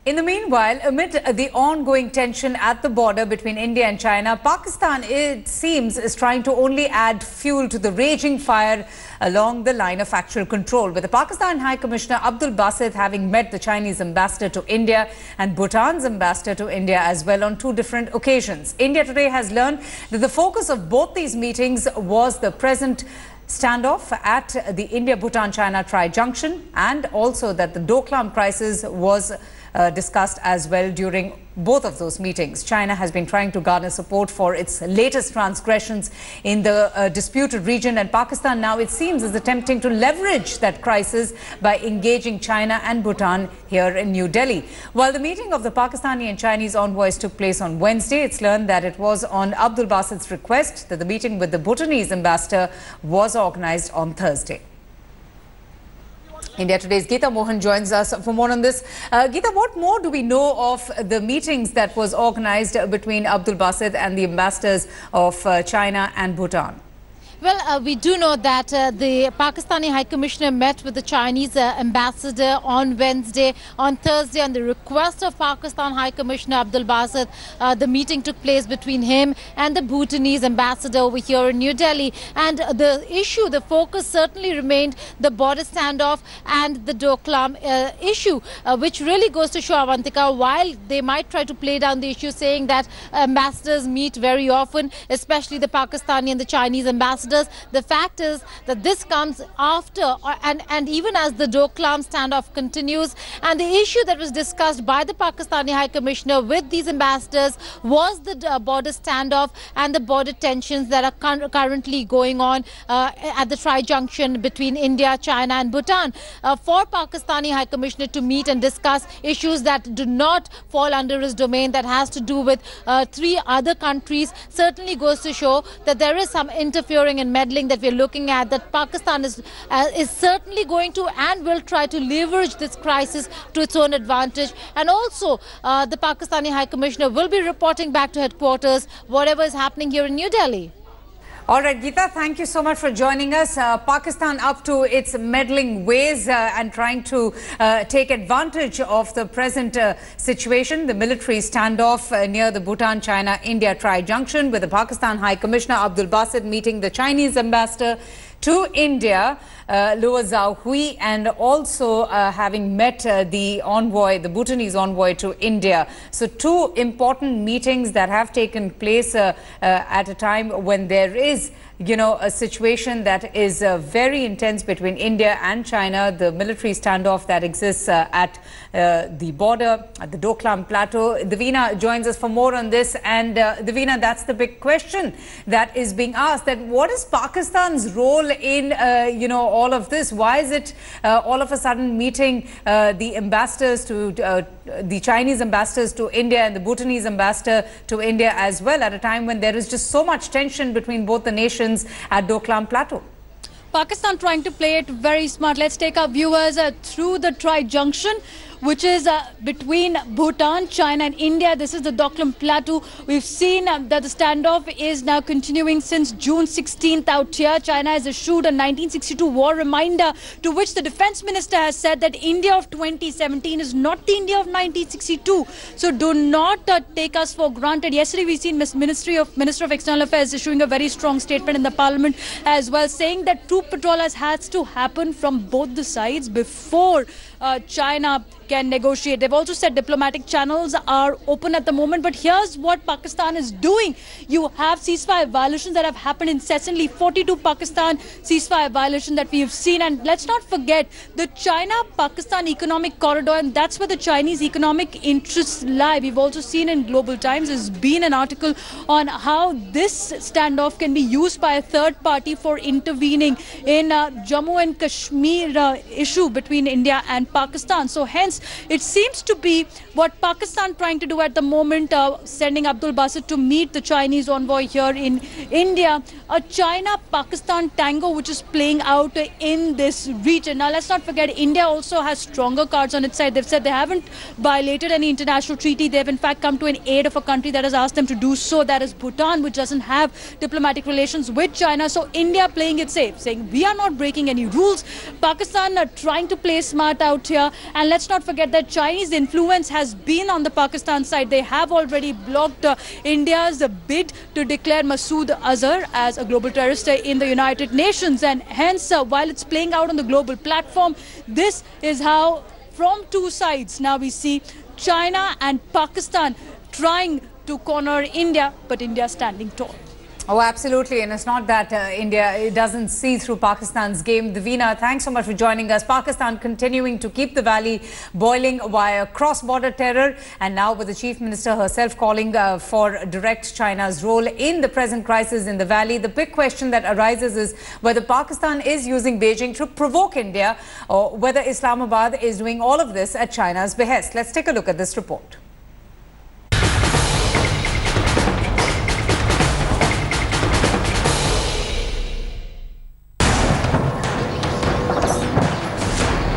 In the meanwhile, amid the ongoing tension at the border between India and China, Pakistan, it seems, is trying to only add fuel to the raging fire along the line of actual control, with the Pakistan High Commissioner Abdul Basit having met the Chinese ambassador to India and Bhutan's ambassador to India as well on two different occasions. India today has learned that the focus of both these meetings was the present standoff at the India-Bhutan-China tri-junction, and also that the Doklam crisis was discussed as well during both of those meetings. China has been trying to garner support for its latest transgressions in the disputed region, and Pakistan now, it seems, is attempting to leverage that crisis by engaging China and Bhutan here in New Delhi. While the meeting of the Pakistani and Chinese envoys took place on Wednesday, it's learned that it was on Abdul Basit's request that the meeting with the Bhutanese ambassador was organized on Thursday. India Today's Geeta Mohan joins us for more on this. Geeta, what more do we know of the meetings that was organized between Abdul Basit and the ambassadors of China and Bhutan? Well, we do know that the Pakistani High Commissioner met with the Chinese ambassador on Wednesday. On Thursday, on the request of Pakistan High Commissioner Abdul Basit, the meeting took place between him and the Bhutanese ambassador over here in New Delhi. And the issue, the focus certainly remained the border standoff and the Doklam issue, which really goes to show, Avantika, while they might try to play down the issue, saying that ambassadors meet very often, especially the Pakistani and the Chinese ambassadors. The fact is that this comes after and even as the Doklam standoff continues, and the issue that was discussed by the Pakistani High Commissioner with these ambassadors was the border standoff and the border tensions that are currently going on at the tri-junction between India, China and Bhutan. For Pakistani High Commissioner to meet and discuss issues that do not fall under his domain, that has to do with three other countries, certainly goes to show that there is some interfering and meddling that we're looking at, that Pakistan is certainly going to and will try to leverage this crisis to its own advantage. And also the Pakistani High Commissioner will be reporting back to headquarters whatever is happening here in New Delhi. All right, Geeta, thank you so much for joining us. Pakistan up to its meddling ways and trying to take advantage of the present situation, the military standoff near the Bhutan-China-India tri-junction, with the Pakistan High Commissioner Abdul Basit meeting the Chinese ambassador to India, Luo Zhaohui, and also having met the envoy, the Bhutanese envoy to India. So two important meetings that have taken place at a time when there is, you know, a situation that is very intense between India and China, the military standoff that exists at the border, at the Doklam Plateau. Davina joins us for more on this. And Davina, that's the big question that is being asked, that what is Pakistan's role in, you know, all of this? Why is it all of a sudden meeting the ambassadors to the Chinese ambassadors to India and the Bhutanese ambassador to India as well, at a time when there is just so much tension between both the nations at Doklam Plateau? Pakistan trying to play it very smart. Let's take our viewers through the tri-junction, which is between Bhutan, China and India. This is the Doklam Plateau. We've seen that the standoff is now continuing since June 16th out here. China has issued a 1962 war reminder, to which the defense minister has said that India of 2017 is not the India of 1962. So do not take us for granted. Yesterday we've seen Minister of External Affairs issuing a very strong statement in the parliament as well, saying that troop patrol has to happen from both the sides before China can negotiate. They've also said diplomatic channels are open at the moment, but here's what Pakistan is doing. You have ceasefire violations that have happened incessantly, 42 Pakistan ceasefire violations that we have seen. And let's not forget the China-Pakistan economic corridor, and that's where the Chinese economic interests lie. We've also seen in Global Times, there's been an article on how this standoff can be used by a third party for intervening in Jammu and Kashmir issue between India and Pakistan. So hence, it seems to be what Pakistan trying to do at the moment, sending Abdul Basit to meet the Chinese envoy here in India, a China-Pakistan tango which is playing out in this region. Now, let's not forget, India also has stronger cards on its side. They've said they haven't violated any international treaty. They've in fact come to an aid of a country that has asked them to do so. That is Bhutan, which doesn't have diplomatic relations with China. So India playing it safe, saying we are not breaking any rules. Pakistan are trying to play smart out out here. And let's not forget that Chinese influence has been on the Pakistan side. They have already blocked India's bid to declare Masood Azhar as a global terrorist in the United Nations. And hence, while it's playing out on the global platform, this is how from two sides now we see China and Pakistan trying to corner India, but India standing tall. Oh, absolutely. And it's not that India doesn't see through Pakistan's game. Davina, thanks so much for joining us. Pakistan continuing to keep the valley boiling via cross-border terror. And now with the Chief Minister herself calling for direct China's role in the present crisis in the valley. The big question that arises is whether Pakistan is using Beijing to provoke India or whether Islamabad is doing all of this at China's behest. Let's take a look at this report.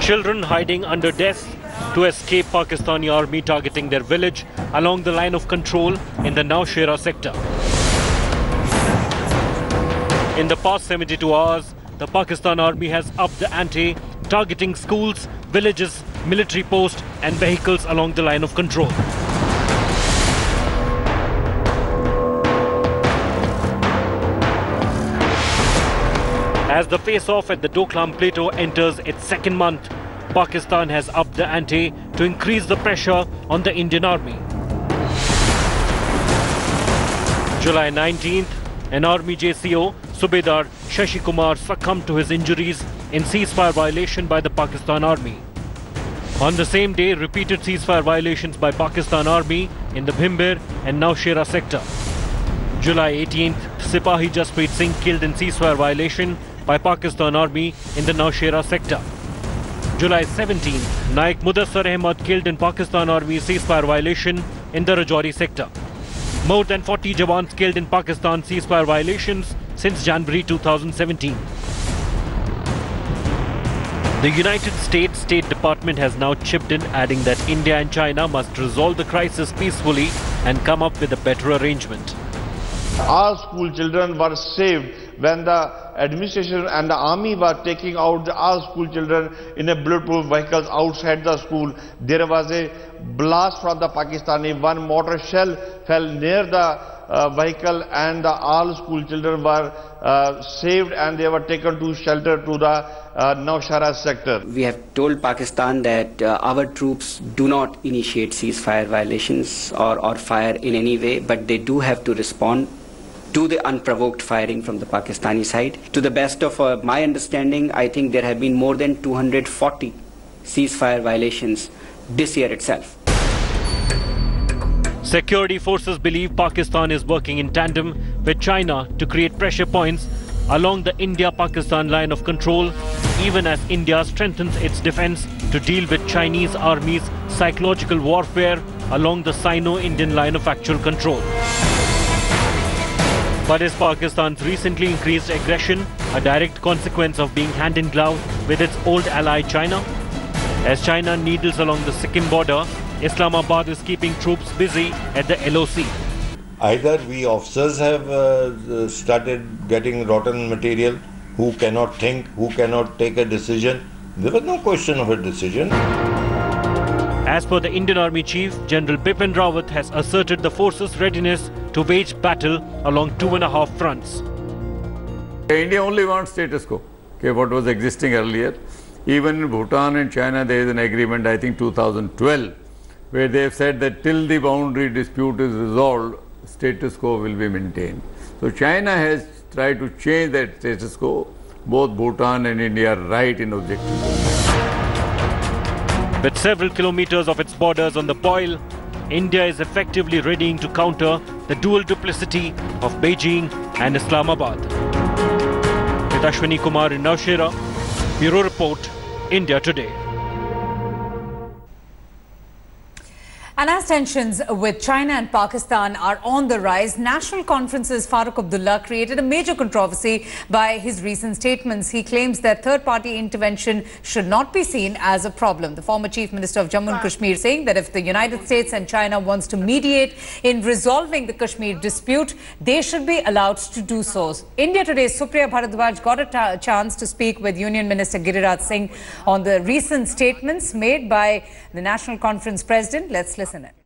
Children hiding under desks to escape Pakistani army targeting their village along the line of control in the Nowshera sector. In the past 72 hours, the Pakistan army has upped the ante, targeting schools, villages, military posts and vehicles along the line of control. As the face-off at the Doklam plateau enters its second month, Pakistan has upped the ante to increase the pressure on the Indian army. July 19th, an army JCO, Subedar Shashi Kumar, succumbed to his injuries in ceasefire violation by the Pakistan army. On the same day, repeated ceasefire violations by Pakistan army in the Bhimbir and Nowshera sector. July 18th, Sipahi Jaspreet Singh killed in ceasefire violation by Pakistan army in the Nowshera sector. July 17th, Naik Mudassar Ahmad killed in Pakistan army ceasefire violation in the Rajouri sector. More than 40 Jawans killed in Pakistan ceasefire violations since January 2017. The United States State Department has now chipped in, adding that India and China must resolve the crisis peacefully and come up with a better arrangement. All school children were saved when the administration and the army were taking out all school children in a bulletproof vehicles outside the school. There was a blast from the Pakistani. One mortar shell fell near the vehicle and all school children were saved and they were taken to shelter to the Nowshera sector. We have told Pakistan that our troops do not initiate ceasefire violations or fire in any way, but they do have to respond to the unprovoked firing from the Pakistani side. To the best of my understanding, I think there have been more than 240 ceasefire violations this year itself. Security forces believe Pakistan is working in tandem with China to create pressure points along the India-Pakistan line of control, even as India strengthens its defense to deal with Chinese army's psychological warfare along the Sino-Indian line of actual control. But is Pakistan's recently increased aggression a direct consequence of being hand-in-glove with its old ally China? As China needles along the Sikkim border, Islamabad is keeping troops busy at the LOC. Either we officers have started getting rotten material, who cannot think, who cannot take a decision. There was no question of a decision. As per the Indian Army Chief, General Bipin Rawat has asserted the forces' readiness to wage battle along 2.5 fronts. India only wants status quo, okay, what was existing earlier. Even in Bhutan and China there is an agreement, I think 2012, where they have said that till the boundary dispute is resolved, status quo will be maintained. So China has tried to change that status quo. Both Bhutan and India are right in objecting. With several kilometers of its borders on the boil, India is effectively readying to counter the dual duplicity of Beijing and Islamabad. With Ashwini Kumar in Nowshera, Bureau Report, India Today. And as tensions with China and Pakistan are on the rise, National Conference's Farooq Abdullah created a major controversy by his recent statements. He claims that third-party intervention should not be seen as a problem. The former Chief Minister of Jammu and Kashmir saying that if the United States and China wants to mediate in resolving the Kashmir dispute, they should be allowed to do so. India Today's Supriya Bharadwaj got a chance to speak with Union Minister Giriraj Singh on the recent statements made by the National Conference President. Let's listen in.